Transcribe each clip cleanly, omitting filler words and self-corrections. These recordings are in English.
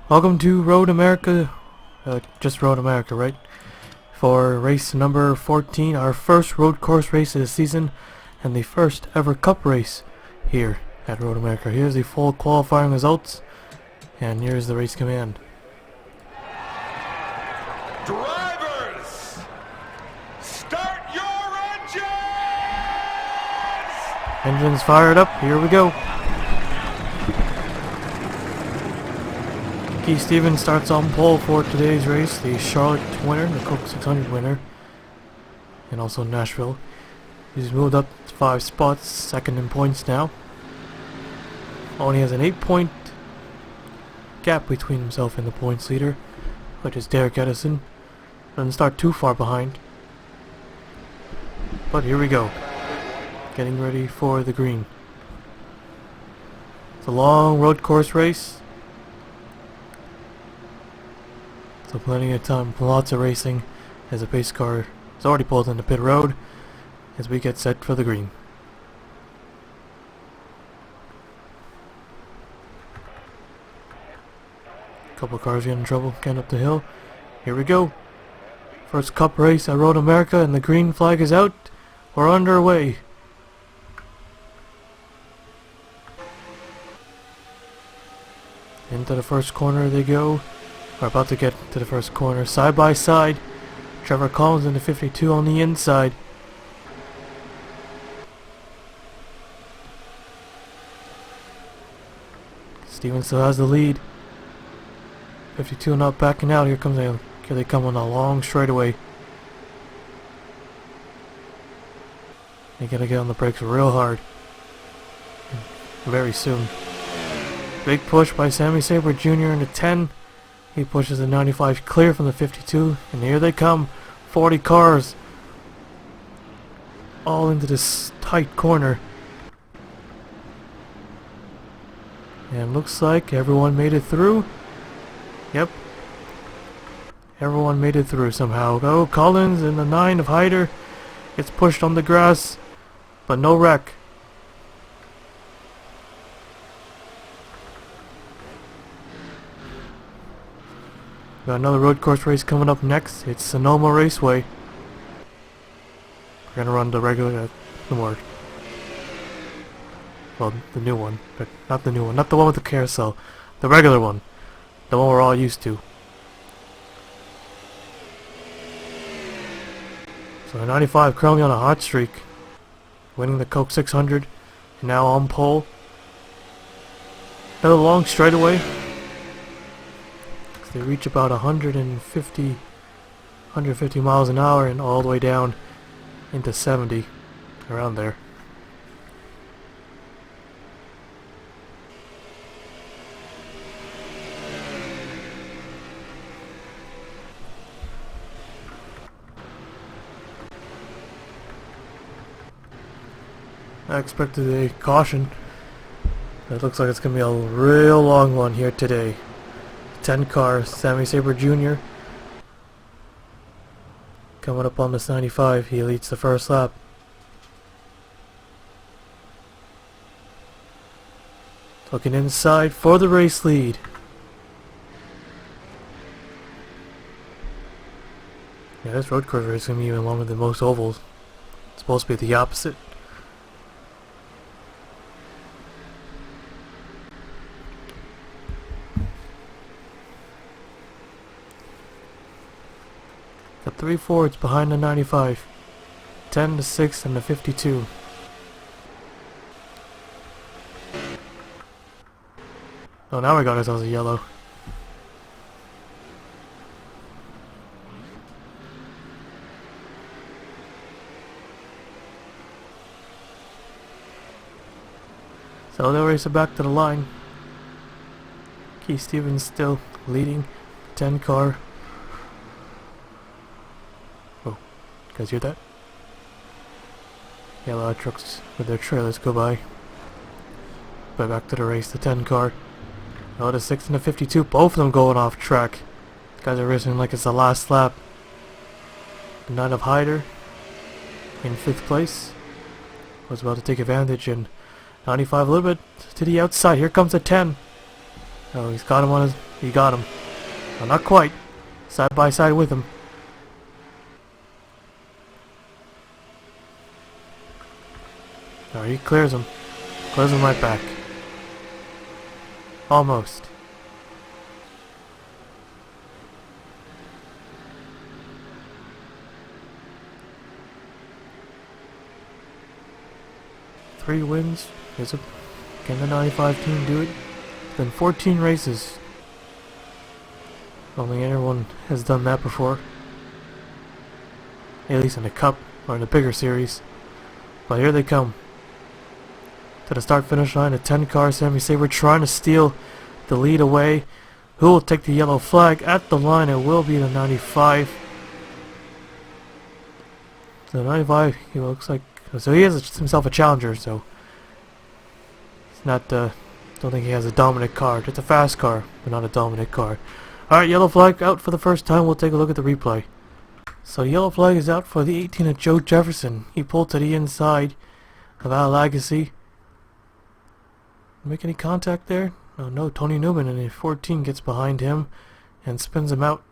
Welcome to Road America, just Road America, right? For race number 14, our first road course race of the season, and the first ever cup race here at Road America. Here's the full qualifying results, and here's the race command. Drivers, start your engines! Engines fired up, here we go. Keith Stevens starts on pole for today's race, the Charlotte winner, the Coke 600 winner, and also Nashville. He's moved up 5 spots, second in points now. Only has an 8-point gap between himself and the points leader, which is Derek Edison. Doesn't start too far behind. But here we go. Getting ready for the green. It's a long road course race. So plenty of time, lots of racing as the pace car is already pulled into pit road as we get set for the green. Couple cars getting in trouble getting up the hill. Here we go. First cup race at Road America, and the green flag is out. We're underway. Into the first corner they go. We're about to get to the first corner. Side by side. Trevor Collins in the 52 on the inside. Steven still has the lead. 52 not backing out. Here they come on a long straightaway. They gotta get on the brakes real hard. Very soon. Big push by Sammy Saber Jr. in the 10. He pushes the 95 clear from the 52, and here they come. 40 cars. All into this tight corner. And looks like everyone made it through. Yep. Everyone made it through somehow. Oh, Collins in the 9 of Hyder gets pushed on the grass, but no wreck. Got another road course race coming up next. It's Sonoma Raceway. We're gonna run the regular, the new one, but not the new one, not the one with the carousel, the regular one, the one we're all used to. So 95 currently on a hot streak, winning the Coke 600, and now on pole. Another long straightaway. They reach about 150 miles an hour and all the way down into 70, around there. I expected a caution. It looks like it's going to be a real long one here today. 10 car, Sammy Saber Jr. coming up on this 95, he leads the first lap. Looking inside for the race lead. Yeah, this road course race is going to be even longer than most ovals. It's supposed to be the opposite. Got 3 Fords behind the 95. 10, the 6, and the 52. Oh, now we got ourselves a yellow. So they'll race it back to the line. Keith Stevens still leading. 10 car. You guys hear that? Yeah, a lot of trucks with their trailers go by. But back to the race, the 10 car. Oh, the 6 and the 52, both of them going off track. These guys are racing like it's the last lap. The 9 of Hyder in 5th place was about to take advantage, and 95 a little bit to the outside. Here comes the 10. Oh, he's got him on his He got him. Well, not quite. Side by side with him. Alright, he clears him. Clears him right back. Almost. Three wins. Can the 95 team do it? It's been 14 races. Only anyone has done that before. At least in the Cup or in the bigger series. But here they come. To the start-finish line, a 10-car Sammy Sabre trying to steal the lead away. Who will take the yellow flag at the line? It will be the 95. The 95, he looks like... So he has himself a challenger, so... It's not, don't think he has a dominant car. It's a fast car, but not a dominant car. Alright, yellow flag out for the first time. We'll take a look at the replay. So yellow flag is out for the 18 of Joe Jefferson. He pulled to the inside of Al Agassi. Make any contact there? Oh no, Tony Newman in the 14 gets behind him and spins him out.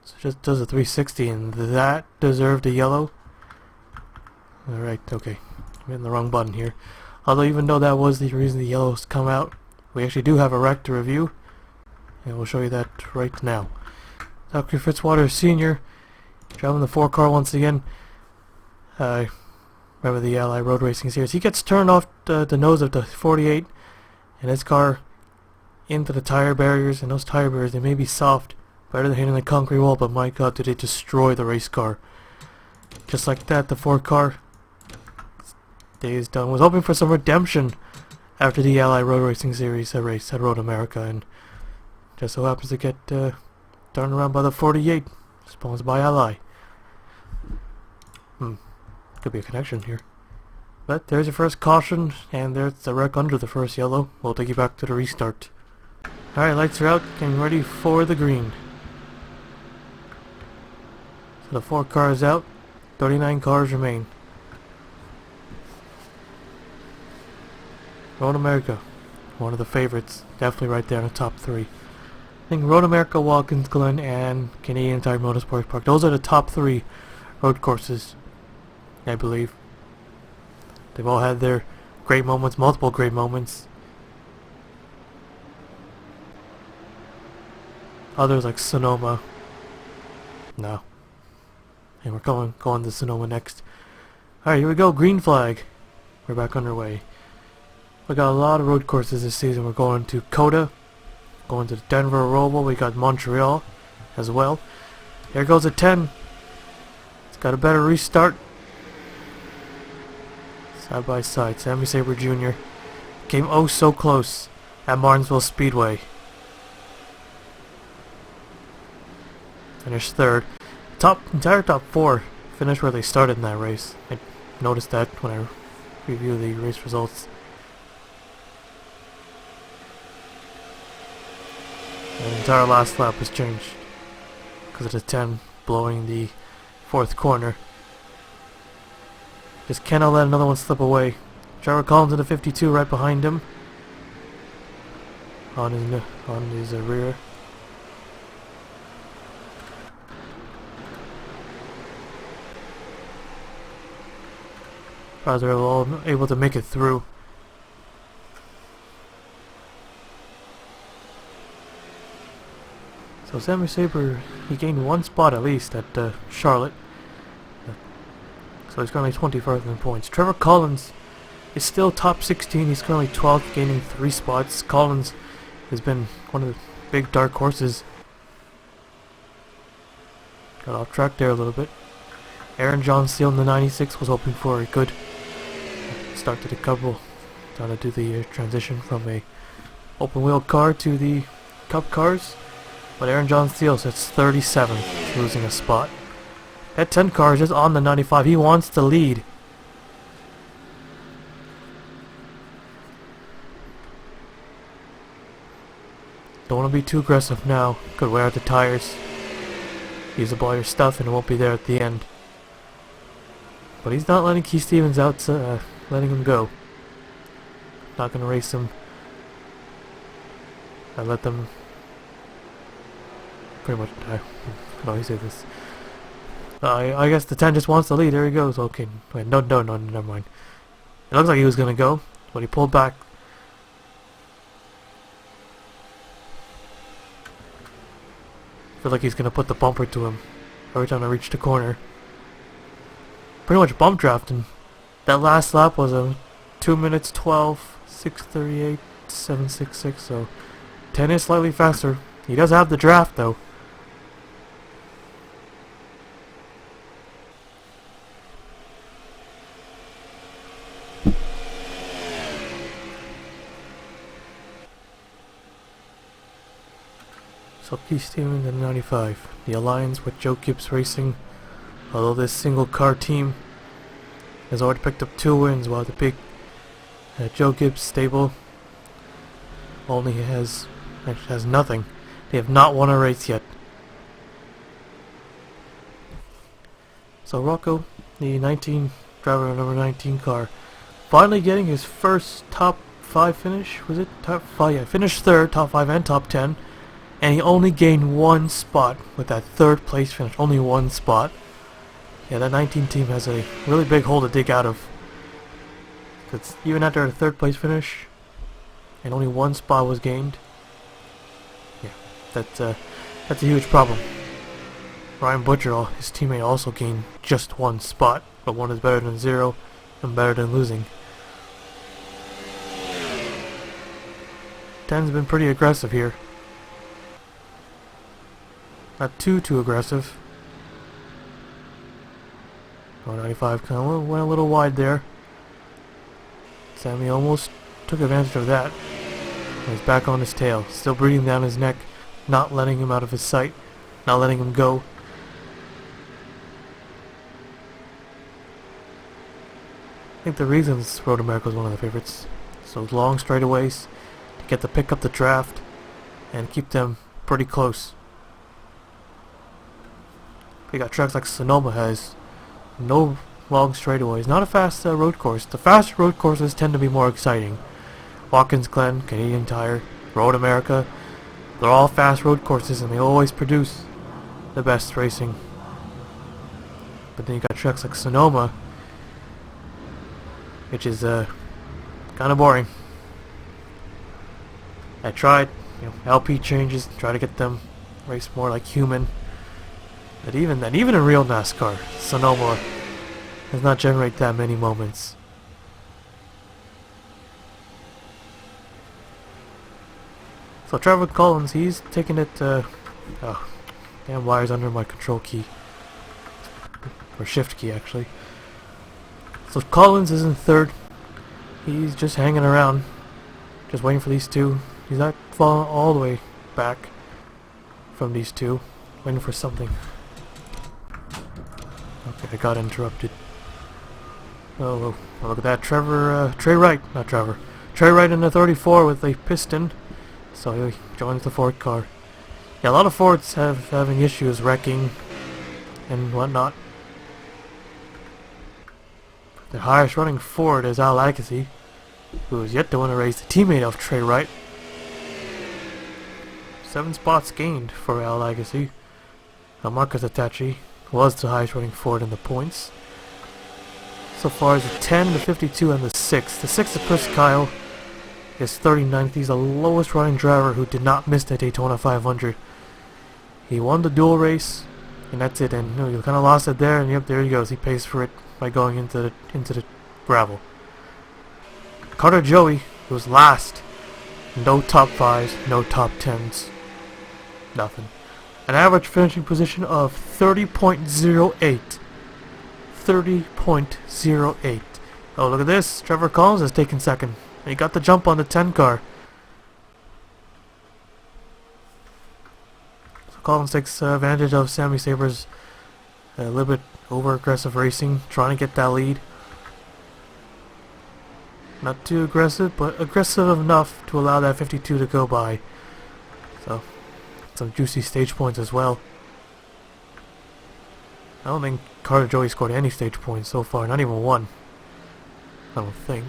So just does a 360 and that deserved a yellow. Alright, okay. I'm hitting the wrong button here. Although even though that was the reason the yellows come out, we actually do have a wreck to review. And we'll show you that right now. Dr. Fitzwater Sr. driving the 4-car once again. Remember the Ally Road Racing Series. He gets turned off the nose of the 48 and his car into the tire barriers, and those tire barriers, they may be soft, better than hitting the concrete wall, but my god, did they destroy the race car. Just like that, the 4-car day is done. Was hoping for some redemption after the Ally Road Racing Series race at Road America, and just so happens to get turned around by the 48, sponsored by Ally. Could be a connection here. But there's your first caution, and there's the wreck under the first yellow. We'll take you back to the restart. Alright, lights are out, getting ready for the green. So the 4 cars out, 39 cars remain. Road America, one of the favorites, definitely right there in the top 3. I think Road America, Watkins Glen, and Canadian Tire Motorsports Park. Those are the top 3 road courses, I believe. They've all had their great moments, multiple great moments. Others like Sonoma. No. And we're going to Sonoma next. Alright, here we go, green flag. We're back underway. We got a lot of road courses this season. We're going to Coda, going to Denver Roval, we got Montreal as well. Here goes a 10. It's got a better restart. Side by side, Sammy Sabre Jr. came oh so close at Martinsville Speedway. Finished third. Entire top 4 finished where they started in that race. I noticed that when I review the race results. The entire last lap was changed because of the 10 blowing the 4th corner. Just cannot let another one slip away. Trevor Collins in the 52 right behind him. On his rear. They're all able to make it through. So Sammy Sabre, he gained 1 spot at least at Charlotte. So he's currently 21st in points. Trevor Collins is still top 16. He's currently 12th, gaining 3 spots. Collins has been one of the big dark horses. Got off track there a little bit. Aaron John Steele in the 96 was hoping for a good start to the couple. Trying to do the transition from a open wheel car to the Cup cars. But Aaron John Steele sits 37th, losing a spot. That 10 car is just on the 95. He wants to lead. Don't want to be too aggressive now. Could wear out the tires. Use up all your stuff and it won't be there at the end. But he's not letting Keith Stevens out, letting him go. not gonna race them. I let them pretty much die. How do you say this? I guess the 10 just wants to lead. There he goes. Okay, wait, no, never mind. It looks like he was gonna go, but he pulled back. I feel like he's gonna put the bumper to him every time I reach the corner. Pretty much bump drafting. That last lap was a 2 minutes 12, 6:38, 7:66. So 10 is slightly faster. He does have the draft though. So Keith Stevens in 95. The alliance with Joe Gibbs Racing. Although this single car team has already picked up 2 wins, while the big Joe Gibbs stable only has nothing. They have not won a race yet. So Rocco, the 19 driver of number 19 car, finally getting his first top 5 finish. Was it top 5? Yeah, finished 3rd, top 5 and top 10. And he only gained 1 spot with that 3rd place finish. Only 1 spot. Yeah, that 19 team has a really big hole to dig out of. Because even after a 3rd place finish, and only 1 spot was gained. Yeah, that's a huge problem. Ryan Butcher, his teammate, also gained just 1 spot, but 1 is better than 0 and better than losing. 10's been pretty aggressive here. Not too aggressive. 95 kind of went a little wide there. Sammy almost took advantage of that. He's back on his tail, still breathing down his neck, not letting him out of his sight, not letting him go. I think the reasons Road America was one of the favorites. So long straightaways to get to pick up the draft and keep them pretty close. We got tracks like Sonoma has no long straightaways. Not a fast road course. The faster road courses tend to be more exciting. Watkins Glen, Canadian Tire, Road America, they're all fast road courses and they always produce the best racing. But then you got tracks like Sonoma, which is kind of boring. I tried, LP changes, try to get them race more like human. That even in real NASCAR, Sonoma does not generate that many moments. So Trevor Collins, he's taking it. Oh, damn wires under my control key, or shift key actually. So Collins is in 3rd. He's just hanging around, just waiting for these 2. He's not falling all the way back from these 2, waiting for something. Okay, I got interrupted. Oh, look at that. Trey Wright in the 34 with a piston. So he joins the Ford car. Yeah, a lot of Fords having issues wrecking and whatnot. The highest running Ford is Al Agassi, who is yet to win a race, the teammate of Trey Wright. 7 spots gained for Al Agassi. Marcus Atachi was the highest running Ford in the points. So far as the 10, the 52, and the 6. The 6 is Chris Kyle, is 39th. He's the lowest running driver who did not miss the Daytona 500. He won the dual race, and that's it. And he kind of lost it there, and yep, there he goes. He pays for it by going into the gravel. Carter Joey, who was last. No top 5s, no top 10s. Nothing. An average finishing position of 30.08. 30.08. Oh, look at this. Trevor Collins has taken 2nd. He got the jump on the 10 car. So Collins takes advantage of Sammy Saber's a little bit over-aggressive racing, trying to get that lead. Not too aggressive, but aggressive enough to allow that 52 to go by. So, some juicy stage points as well. I don't think Carter Joey scored any stage points so far, not even 1. I don't think.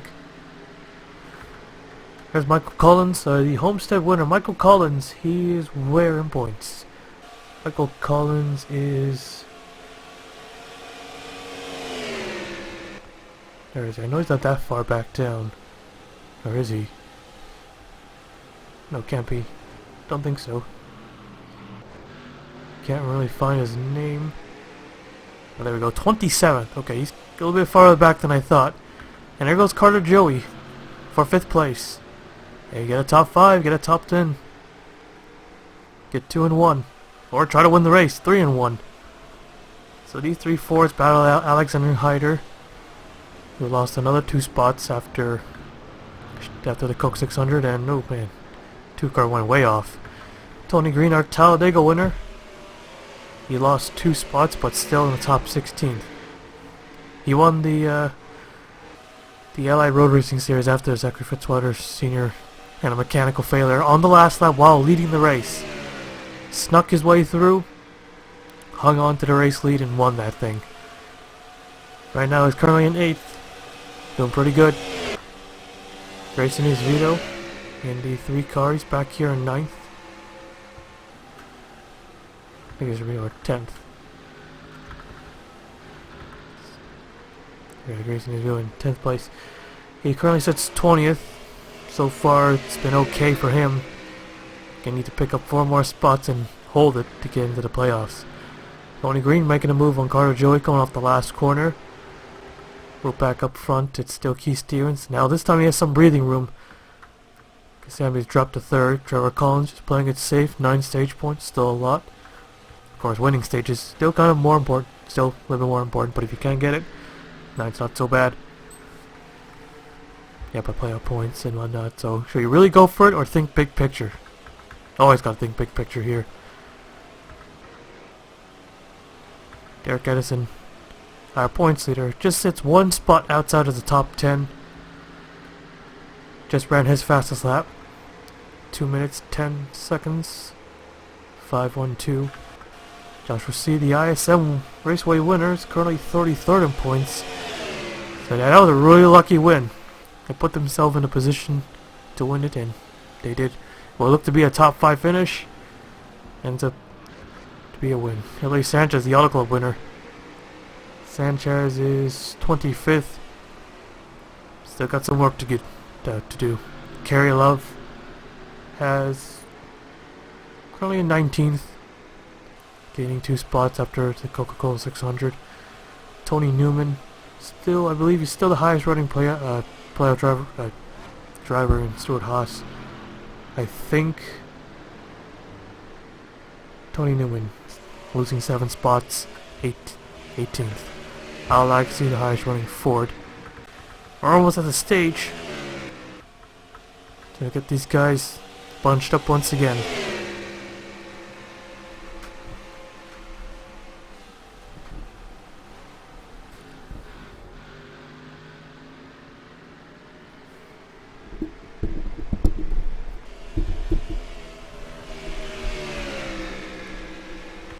There's Michael Collins, the Homestead winner. Michael Collins, he is where in points? Michael Collins is... There is he. I know he's not that far back down. Or is he? No, can't be. Don't think so. Can't really find his name. Oh, there we go. 27th. Okay, he's a little bit farther back than I thought. And there goes Carter Joey for 5th place. Hey, get a top 5, get a top 10. Get 2 and 1. Or try to win the race, 3 and 1. So these 3 Fords battle out Alexander Hyder, who lost another 2 spots after the Coke 600, and oh man, 2 car went way off. Tony Green, our Talladega winner. He lost 2 spots, but still in the top 16th. He won the Allied Road Racing Series after Zachary Fitzwater Sr. had a mechanical failure on the last lap while leading the race. Snuck his way through, hung on to the race lead, and won that thing. Right now he's currently in 8th, doing pretty good. Racing his Vito in the 3 cars back here in 9th. I think he's Vito 10th. Yeah, Grayson is in 10th place. He currently sits 20th. So far, it's been okay for him. Gonna need to pick up 4 more spots and hold it to get into the playoffs. Tony Green making a move on Carter Joey coming off the last corner. We're back up front. It's still Keith Stevens. Now this time he has some breathing room. Sammy's dropped to 3rd. Trevor Collins just playing it safe. 9 stage points, still a lot. Of course, winning stages still kind of more important. Still a little bit more important, but if you can't get it, 9's not so bad. Yeah, but playoff points and whatnot. So should you really go for it or think big picture? Always gotta think big picture here. Derek Edison, our points leader, just sits 1 spot outside of the top 10. Just ran his fastest lap. 2 minutes 10 seconds. 5:12. Joshua C., the ISM Raceway winner, is currently 33rd in points. So that was a really lucky win. They put themselves in a position to win it, and they did. What looked to be a top 5 finish ends up to be a win. Hilary Sanchez, the Auto Club winner. Sanchez is 25th. Still got some work to do. Carrie Love has currently in 19th, gaining 2 spots after the Coca-Cola 600. Tony Newman, still, I believe he's still the highest running playoff driver in Stuart Haas. I think Tony Newman losing 7 spots, 18th. I'd like to see the highest running Ford. We're almost at the stage to get these guys bunched up once again.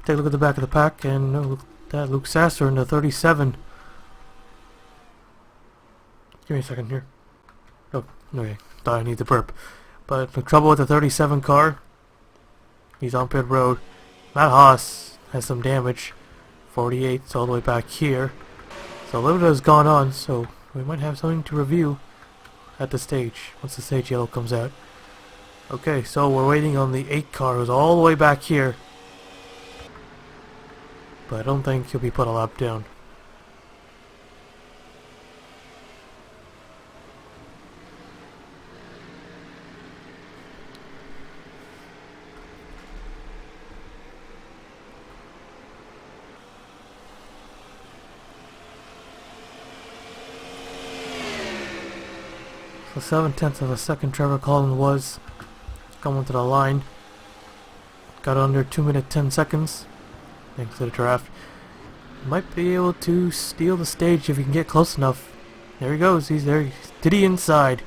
Take a look at the back of the pack, and look at that, Luke Sasser in the 37. Give me a second here. Oh, okay, thought I need to burp. But the trouble with the 37 car, he's on pit road. Matt Haas has some damage. 48's all the way back here. So a little bit has gone on, so we might have something to review at the stage, once the stage yellow comes out. Okay, so we're waiting on the 8 car, who's all the way back here. But I don't think he'll be put a lap down. So 7/10 of a second Trevor Collins was coming to the line. Got under 2 minutes 10 seconds. Thanks to the draft. Might be able to steal the stage if he can get close enough. There he goes. He's there. He's to the inside.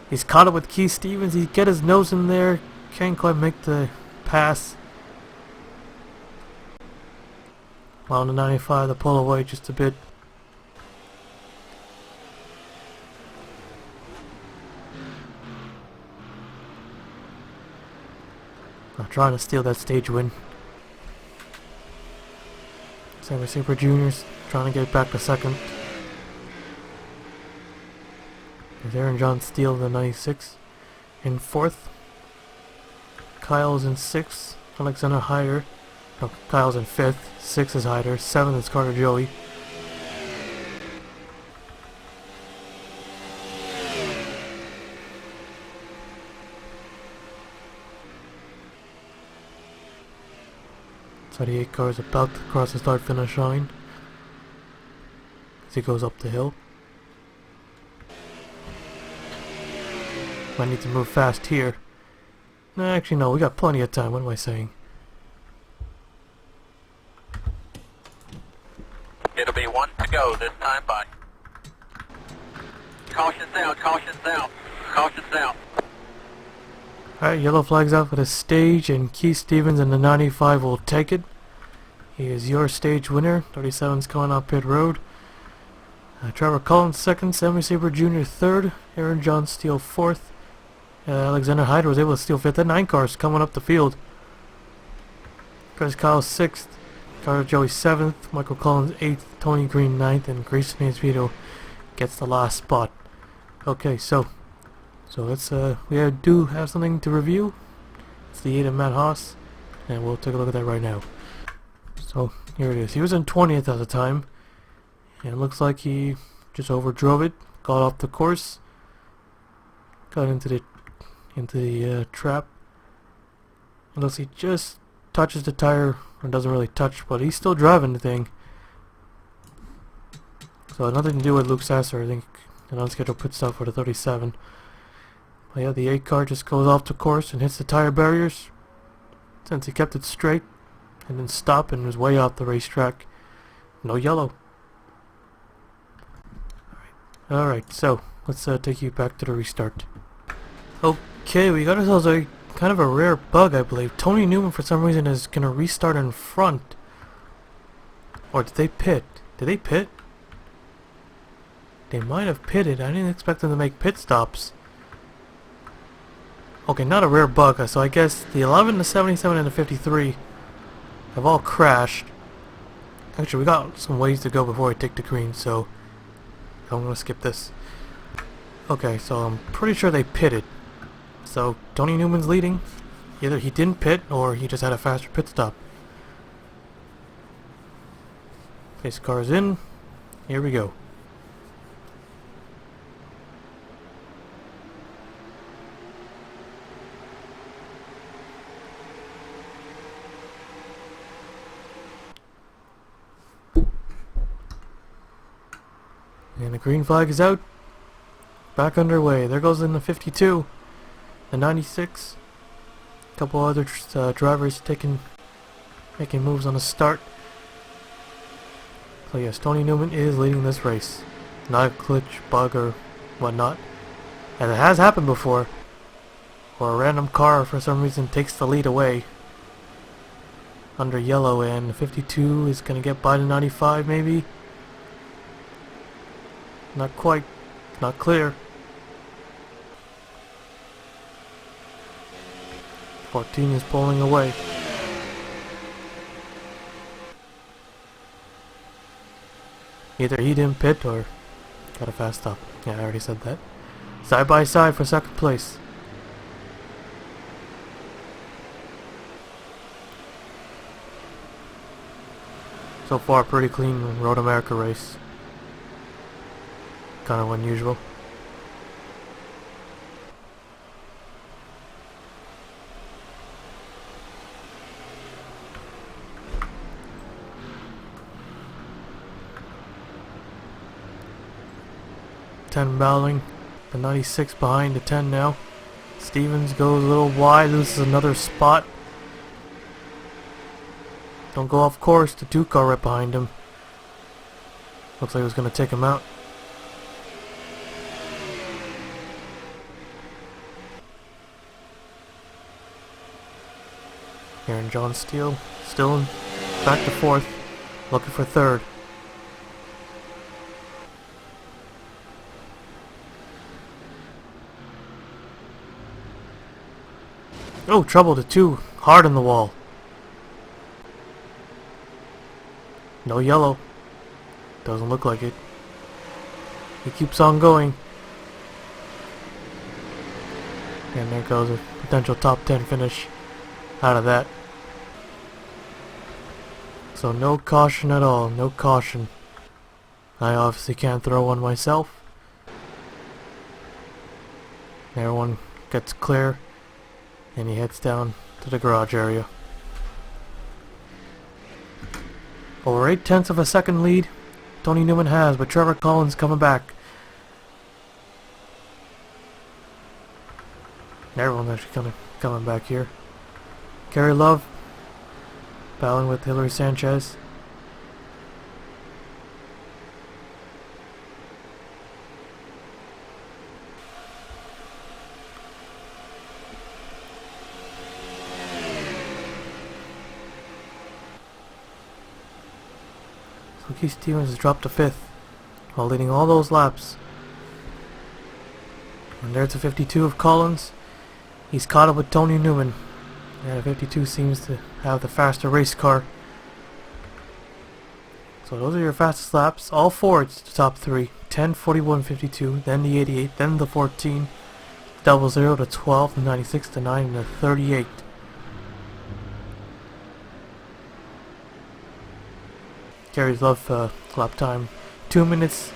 He's caught up with Keith Stevens. He get his nose in there. Can't quite make the pass. Well, on the 95, the pull away just a bit. trying to steal that stage win. Sammy Super Juniors trying to get back to second. There's Aaron John Steele, the 96, in fourth. Kyle's in sixth. Alexander Hyder. No, Kyle's in fifth. Sixth is Hyder. Seventh is Carter Joey. So the 8 car is about to cross the start finish line as he goes up the hill. Might need to move fast here. No, actually no, we got plenty of time. What am I saying? It'll be 1 to go this time, bye. Caution's out, caution's out, caution's out. Alright, yellow flag's out for the stage, and Keith Stevens in the 95 will take it. He is your stage winner. 37's coming up pit road. Trevor Collins second, Sammy Saber Jr. third, Aaron John Steele fourth. Alexander Hyder was able to steal fifth. That 9 car's coming up the field. Chris Kyle sixth, Carter Joey seventh, Michael Collins eighth, Tony Green ninth, and Grayson Esvito gets the last spot. Okay, so let's we do have something to review. It's the 8 of Matt Haas, and we'll take a look at that right now. So here it is. He was in 20th at the time, and it looks like he just overdrove it, got off the course, got into the trap. Unless he just touches the tire, or doesn't really touch, but he's still driving the thing. So nothing to do with Luke Sasser, I think, an unscheduled pit stop for the 37. But yeah, the 8 car just goes off the course and hits the tire barriers. Since he kept it straight and then stopped and was way off the racetrack. No yellow. Alright, so let's take you back to the restart. Okay, we got ourselves a kind of a rare bug, I believe. Tony Newman for some reason is gonna restart in front. Or did they pit? Did they pit? They might have pitted. I didn't expect them to make pit stops. Okay, not a rare bug, so I guess the 11, the 77, and the 53 have all crashed. Actually, we got some ways to go before we take the green, so I'm gonna skip this. Okay, so I'm pretty sure they pitted. So Tony Newman's leading. Either he didn't pit or he just had a faster pit stop. Pace car's in. Here we go. And the green flag is out. Back underway. There goes in the 52. The 96. A couple other drivers making moves on the start. So yes, Tony Newman is leading this race. Not a glitch, bug, or whatnot. And it has happened before. Or a random car for some reason takes the lead away. Under yellow, and the 52 is going to get by the 95 maybe. Not quite. Not clear. 14 is pulling away. Either he didn't pit or got a fast stop. Yeah, I already said that. Side by side for second place. So far, pretty clean Road America race. Kind of unusual. Battling the 96 behind the 10 now. Stevens goes a little wide, loses another spot. Don't go off course, the 2 car right behind him. Looks like it was going to take him out. Aaron John Steele still back to 4th, looking for 3rd. Oh, trouble, the 2 Hard on the wall. No yellow. Doesn't look like it. He keeps on going. And there goes a potential top 10 finish out of that. So no caution at all. No caution. I obviously can't throw one myself. Everyone gets clear. And he heads down to the garage area. Over 8/10 of a second lead Tony Newman has, but Trevor Collins coming back. Everyone's actually coming back here. Kerry Love battling with Hillary Sanchez. So Keith Stevens has dropped to 5th while leading all those laps. And there's a 52 of Collins. He's caught up with Tony Newman. Yeah, 52 seems to have the faster race car. So those are your fastest laps. All four, it's the top three. 10, 41, 52, then the 88, then the 14, 00 to 12, the 96 to 9, and the 38. Gary's Love lap time 2 minutes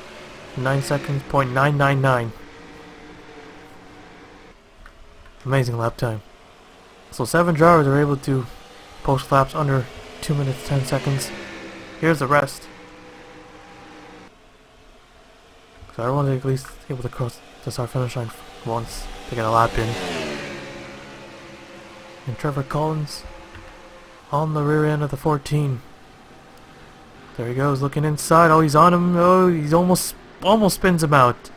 9 seconds .999. Amazing lap time. So 7 drivers are able to post laps under 2 minutes 10 seconds. Here's the rest. So everyone's at least able to cross the start finish line once to get a lap in. And Trevor Collins on the rear end of the 14. There he goes, looking inside. Oh, he's on him. Oh, he's almost spins him out.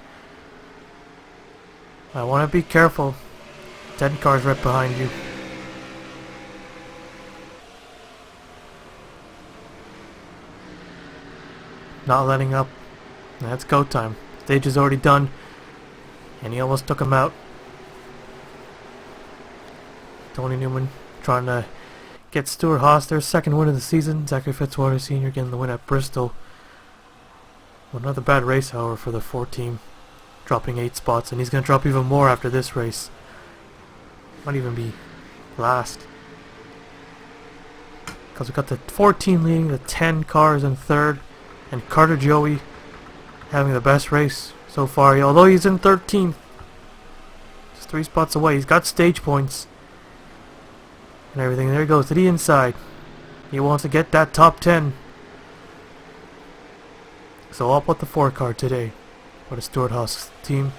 I want to be careful. 10 cars right behind you. Not letting up. That's go time. Stage is already done. And he almost took him out. Tony Newman trying to get Stuart Haas their second win of the season. Zachary Fitzwater Sr. getting the win at Bristol. Another bad race, however, for the Ford team. Dropping 8 spots, and he's going to drop even more after this race. Might even be last. Because we got the 14 leading, the 10 cars in third, and Carter Joey having the best race so far. Although he's in 13th, just 3 spots away. He's got stage points and everything. There he goes to the inside. He wants to get that top 10. So I'll put the 4 car today for the Stuart Haas team.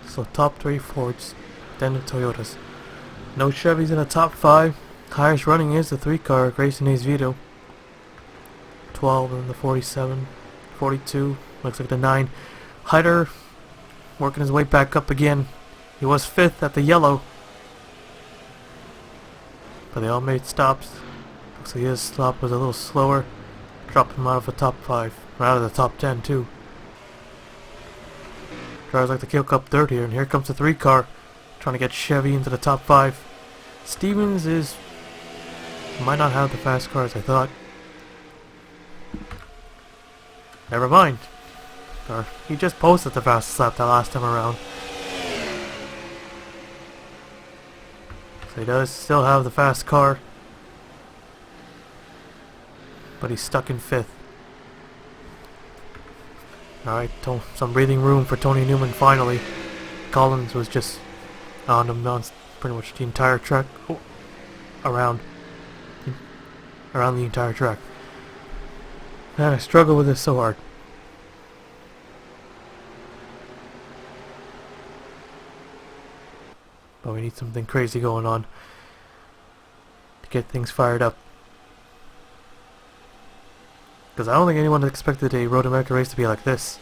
So top 3 Fords, then the Toyotas. No Chevys in the top 5. Highest running is the 3 car, Grayson Hayes Vito. 12 and the 47, 42, looks like the 9. Hyder working his way back up again. He was 5th at the yellow, but they all made stops. Looks like his stop was a little slower. Dropped him out of the top 5, or out of the top 10 too. Drivers like to kick up dirt here, and here comes the 3 car trying to get Chevy into the top 5. Stevens might not have the fast car as I thought. Never mind. Or he just posted the fastest lap that last time around. So he does still have the fast car, but he's stuck in 5th. Alright, some breathing room for Tony Newman finally. Collins was just on him pretty much the entire track. Oh, around the entire track. Man, I struggle with this so hard. But we need something crazy going on to get things fired up. Because I don't think anyone expected a Road America race to be like this.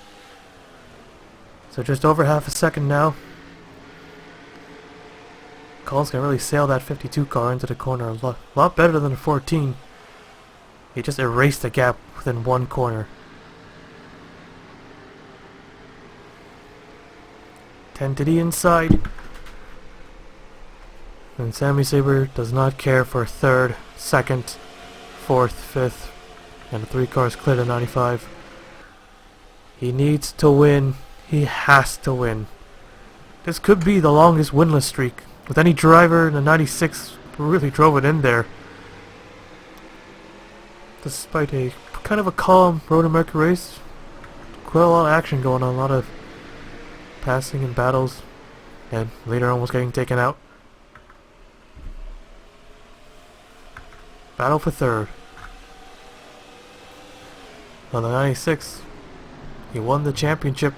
So just over half a second now. Collins can really sail that 52 car into the corner a lot better than the 14. He just erased the gap within one corner. 10 to the inside. And Sammy Saber does not care for third, second, fourth, fifth, and the 3 cars clear to 95. He needs to win. He has to win. This could be the longest winless streak. With any driver in the 96 who really drove it in there. Despite a kind of a calm Road America race. Quite a lot of action going on. A lot of passing and battles. And later almost getting taken out. Battle for third. On the 96, he won the championship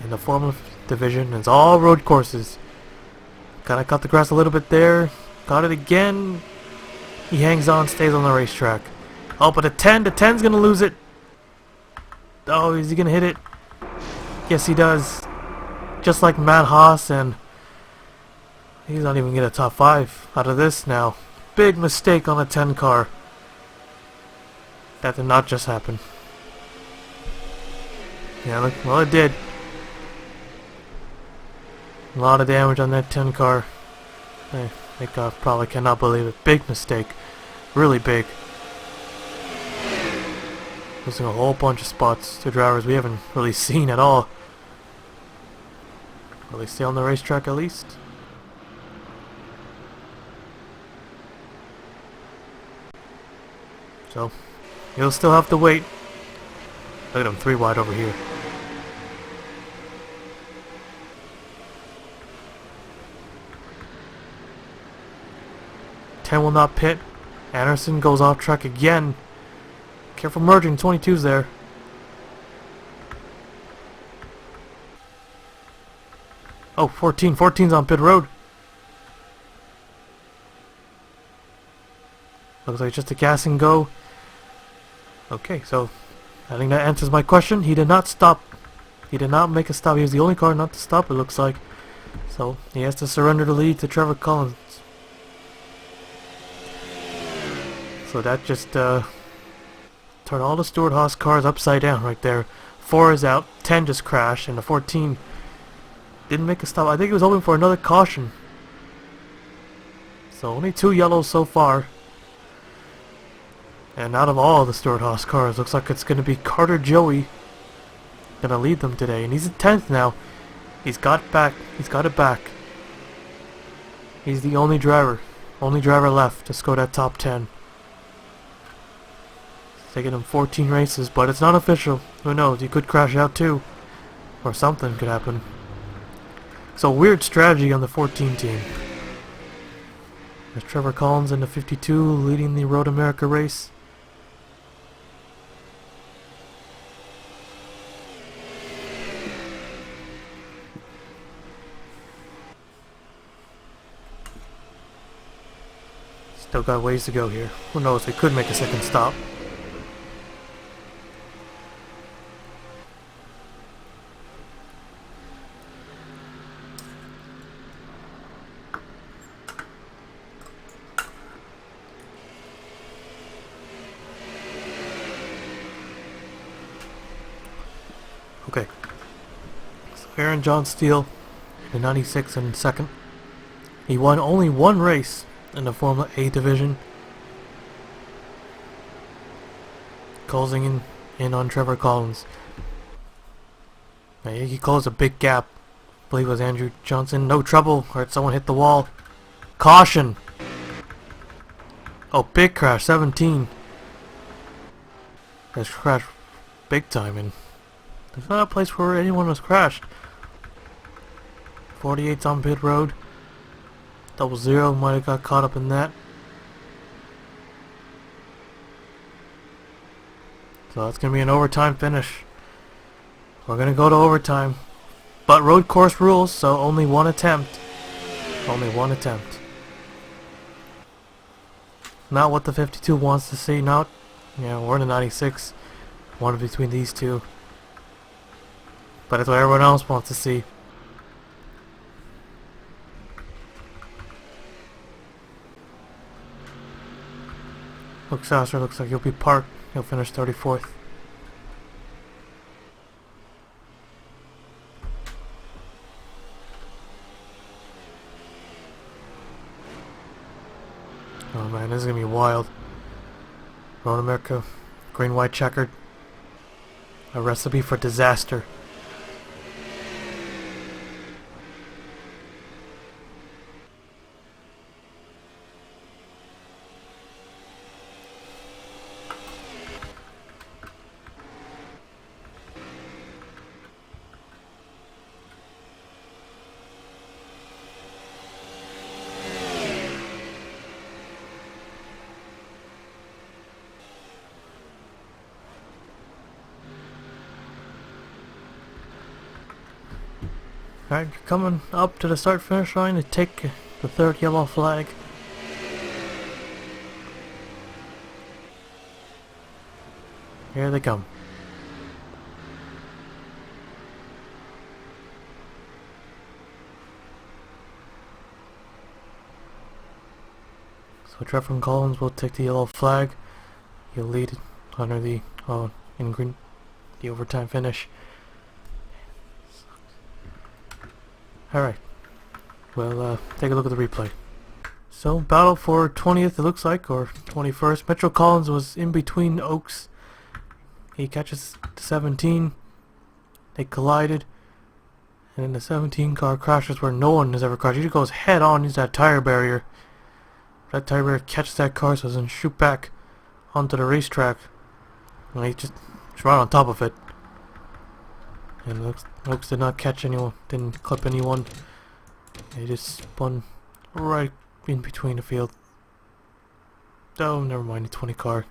in the Formula division. It's all road courses. Kinda cut the grass a little bit there. Got it again. He hangs on, stays on the racetrack. Oh, but the 10's gonna lose it. Oh, is he gonna hit it? Yes, he does. Just like Matt Haas, and he's not even gonna get a top 5 out of this now. Big mistake on a 10 car. That did not just happen. Yeah, look, well it did. A lot of damage on that 10 car. I think I probably cannot believe it. Big mistake. Really big. Losing a whole bunch of spots to drivers we haven't really seen at all. Will they stay on the racetrack at least? So, he'll still have to wait. Look at him, 3 wide over here. Ten will not pit. Anderson goes off track again. Careful merging, 22's there. Oh, 14's on pit road. Looks like just a gas and go. Okay, so I think that answers my question. He did not stop. He did not make a stop. He was the only car not to stop, it looks like. So he has to surrender the lead to Trevor Collins. So that just turned all the Stewart-Haas cars upside down right there. 4 is out, 10 just crashed, and the 14 didn't make a stop. I think he was hoping for another caution. So only 2 yellows so far. And out of all the Stewart-Haas cars, looks like it's going to be Carter Joey going to lead them today. And he's in 10th now. He's got it back. He's the only driver left to score that top 10. It's taken him 14 races, but it's not official. Who knows? He could crash out too. Or something could happen. So weird strategy on the 14 team. There's Trevor Collins in the 52 leading the Road America race. Still got ways to go here. Who knows, they could make a second stop. Okay. So Aaron John Steele in 96 in second. He won only 1 race in the Formula A division. Closing in on Trevor Collins. He closed a big gap. I believe it was Andrew Johnson. No trouble. Or someone hit the wall. Caution! Oh, big crash. 17. That's crashed big time, and there's not a place where anyone was crashed. 48's on pit road. 00 might have got caught up in that. So it's going to be an overtime finish. We're going to go to overtime. But road course rules, so only 1 attempt. Only 1 attempt. Not what the 52 wants to see. Not, we're in the 96. One between these two. But it's what everyone else wants to see. Luke Sasser looks like he'll be parked. He'll finish 34th. Oh man, this is gonna be wild. Road America, green, white, checkered. A recipe for disaster. Alright, you're coming up to the start finish line to take the third yellow flag. Here they come. So Trevor Collins will take the yellow flag. He'll lead under the in green the overtime finish. Alright, well, take a look at the replay. So, battle for 20th, it looks like, or 21st. Mitchell Collins was in between Oaks. He catches the 17. They collided. And then the 17 car crashes where no one has ever crashed. He goes head on, he's that tire barrier. That tire barrier catches that car so it doesn't shoot back onto the racetrack. And he just right on top of it. And Oaks did not catch anyone, didn't clip anyone. They just spun right in between the field. Oh, never mind, the 20 car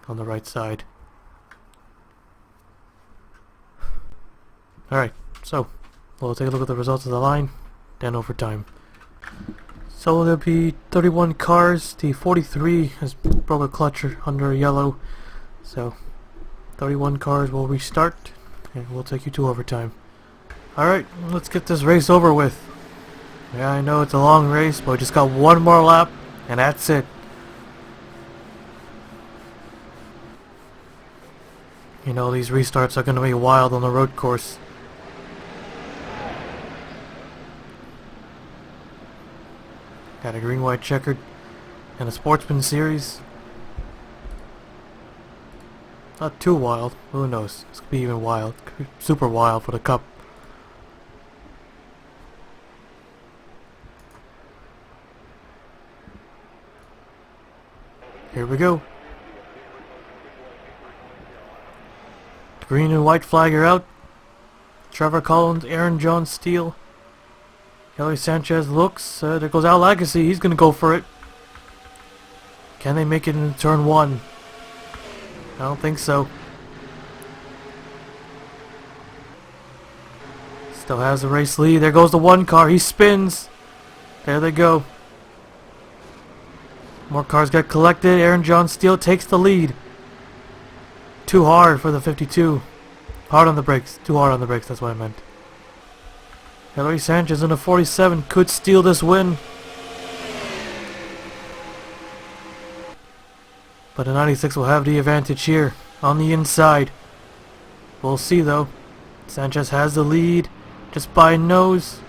on the right side. Alright, so we'll take a look at the results of the line, then overtime. So there'll be 31 cars. The 43 has broke a clutch under a yellow. So 31 cars will restart. And we'll take you to overtime. Alright, let's get this race over with. Yeah, I know it's a long race, but we just got one more lap, and that's it. You know, these restarts are going to be wild on the road course. Got a green, white, checkered, and a Sportsman Series. Not too wild. Who knows? This could be even wild. Could be super wild for the Cup. Here we go. The green and white flag are out. Trevor Collins, Aaron John Steele. Kelly Sanchez looks. There goes Al Agassi. He's going to go for it. Can they make it into turn one? I don't think so. Still has the race lead. There goes the one car. He spins. There they go. More cars get collected. Aaron John Steele takes the lead. Too hard for the 52. Hard on the brakes. Too hard on the brakes. That's what I meant. Hillary Sanchez in the 47 could steal this win. But the 96 will have the advantage here on the inside. We'll see though. Sanchez has the lead just by a nose.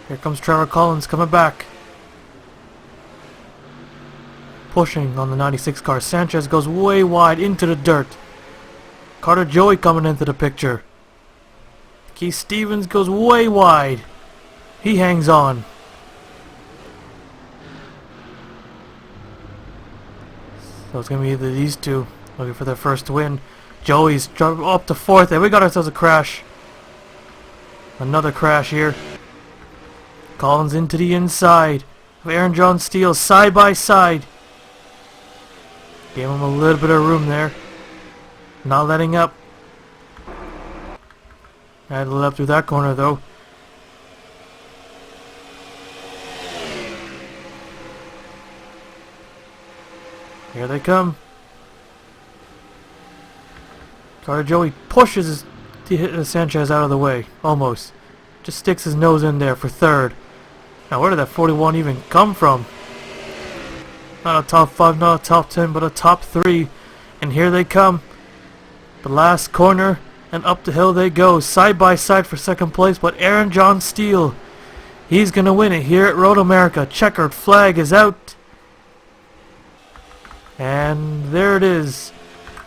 Here comes Trevor Collins coming back. Pushing on the 96 car. Sanchez goes way wide into the dirt. Carter Joey coming into the picture. Keith Stevens goes way wide. He hangs on. So it's going to be either these two looking for their first win. Joey's up to fourth, and we got ourselves a crash. Another crash here. Collins into the inside of Aaron John Steele, side by side. Gave him a little bit of room there. Not letting up. Had to let up through that corner though. Here they come. Carter Joey pushes Sanchez out of the way. Almost. Just sticks his nose in there for third. Now where did that 41 even come from? Not a top 5, not a top 10, but a top 3. And here they come. The last corner, and up the hill they go, side by side for second place. But Aaron John Steele, he's gonna win it here at Road America. Checkered flag is out. And there it is.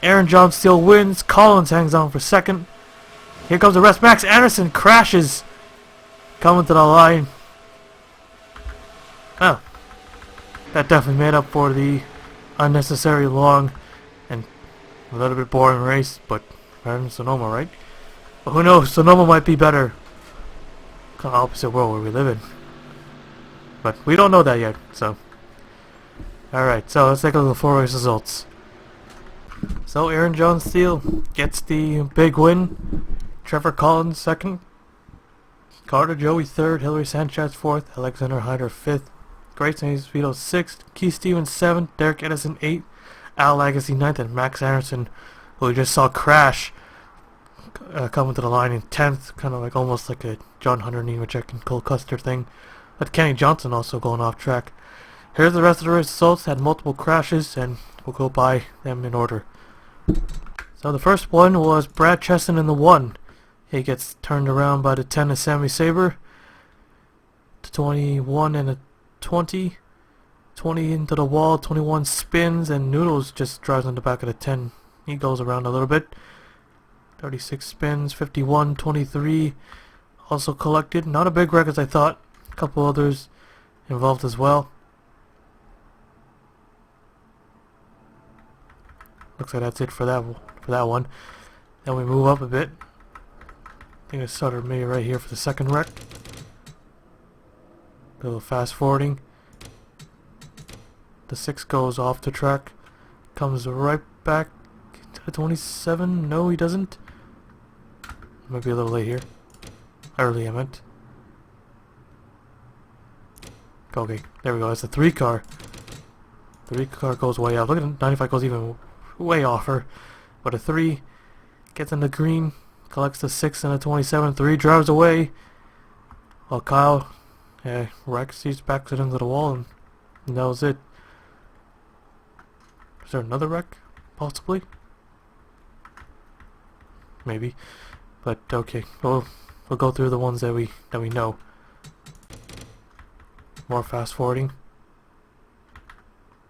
Aaron John Steele wins. Collins hangs on for second. Here comes the rest. Max Anderson crashes. Coming to the line. Oh. That definitely made up for the unnecessary long and a little bit boring race, but better than Sonoma, right? But who knows? Sonoma might be better. Kind of opposite world where we live in. But we don't know that yet, so. Alright, so let's take a look at the 4 race results. So Aaron John Steele gets the big win. Trevor Collins second. Carter Joey third. Hillary Sanchez fourth. Alexander Hyder fifth. Grayson Vito sixth. Keith Stevens seventh. Derek Edison eighth. Al Agassi ninth. And Max Anderson, who we just saw crash, coming to the line in 10th. Kind of like almost like a John Hunter Nemechek and Cole Custer thing. But Kenny Johnson also going off track. Here's the rest of the results. Had multiple crashes, and we'll go by them in order. So the first one was Brad Cheston in the 1. He gets turned around by the 10 of Sammy Saber. To 21 and a 20. 20 into the wall. 21 spins, and Noodles just drives on the back of the 10. He goes around a little bit. 36 spins. 51, 23 also collected. Not a big wreck as I thought. A couple others involved as well. Looks like that's it for that one. Then we move up a bit. I think it started maybe right here for the second wreck. A little fast forwarding. The 6 goes off the track. Comes right back to the 27. No, he doesn't. Might be a little late here. Early, I meant. Okay, there we go. It's a 3 car. 3 car goes way out. Look at the 95 goes even way off her. But a 3 gets in the green, collects the 6 and a 27. 3 drives away. While Kyle wrecks, he's backs it into the wall, and that was it. Is there another wreck? Possibly? Maybe. But okay, we'll go through the ones that we know. More fast forwarding.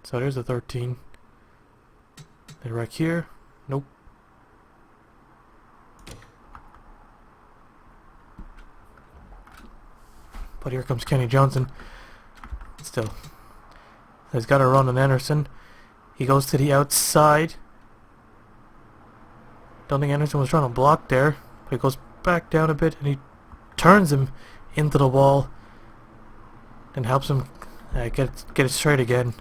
So there's a 13. The wreck here. Nope. But here comes Kenny Johnson. Still. He's got a run on Anderson. He goes to the outside. Don't think Anderson was trying to block there. But he goes back down a bit and he turns him into the wall. And helps him get it straight again.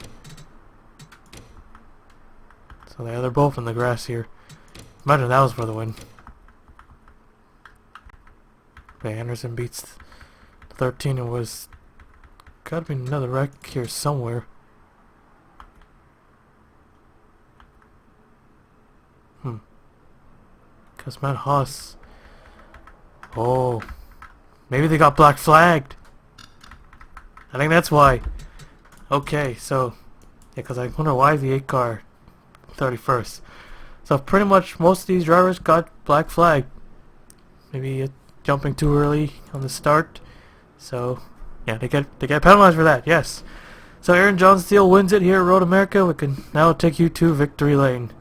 So they're both in the grass here. Imagine that was for the win. Okay, Anderson beats 13. It was gotta be another wreck here somewhere. Cause Matt Haas. Oh, maybe they got black flagged. I think that's why. Okay, so yeah, cause I wonder why the 8 car 31st. So pretty much most of these drivers got black flag. Maybe jumping too early on the start. So yeah, they get penalized for that. Yes. So Aaron John Steele wins it here at Road America. We can now take you to victory lane.